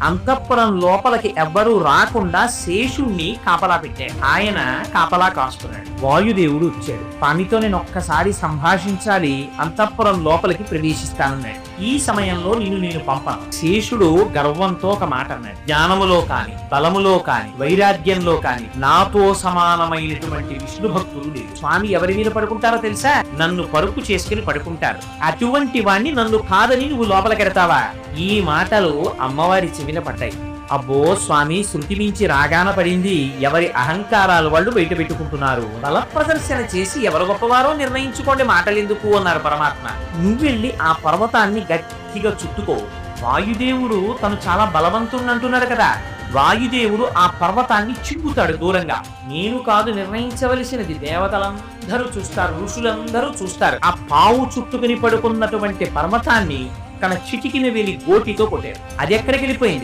అంతఃపురం లోపలికి ఎవ్వరూ రాకుండా శేషుణ్ణి కాపలా పెట్టాడు. ఆయన కాపలా కాస్తున్నాడు. వాయుదేవుడు వచ్చాడు. స్వామితో నేను ఒక్కసారి సంభాషించాలి, అంతఃపురం లోపలికి ప్రవేశిస్తానన్నాడు. ఈ సమయంలో నేను పంపను. శేషుడు గర్వంతో ఒక మాట అన్నాడు. జ్ఞానములో కాని, బలములో కాని, వైరాగ్యంలో కాని నాతో సమానమైనటువంటి విష్ణు భక్తులు లేరు. స్వామి ఎవరి మీద పడుకుంటారో తెలుసా? నన్ను పరుపు చేసుకుని పడుకుంటారు. అటువంటి వాణ్ణి నన్ను కాదని నువ్వు లోపలికెడతావా? ఈ మాటలు అమ్మవారి చెవిన పడ్డాయి. అబ్బో స్వామి, శృతి మించి రాగాన పడింది. ఎవరి అహంకారాలు వాళ్ళు బయట పెట్టుకుంటున్నారు. బల ప్రదర్శన చేసి ఎవరు గొప్పవారో నిర్ణయించుకోండి, మాటలెందుకు అన్నారు పరమాత్మ. నువ్వెళ్ళి ఆ పర్వతాన్ని గట్టిగా చుట్టుకో. వాయుదేవుడు తను చాలా బలవంతుడు అంటున్నాడు కదా. వాయుదేవుడు ఆ పర్వతాన్ని చింపుతాడు దూరంగా. నేను కాదు నిర్ణయించవలసినది, దేవతలందరూ చూస్తారు, ఋషులందరూ చూస్తారు. ఆ పావు చుట్టుకుని పడుకున్నటువంటి పర్వతాన్ని తన చిటికిన వేలి గోటితో కొట్టారు. అది ఎక్కడికి వెళ్ళిపోయింది?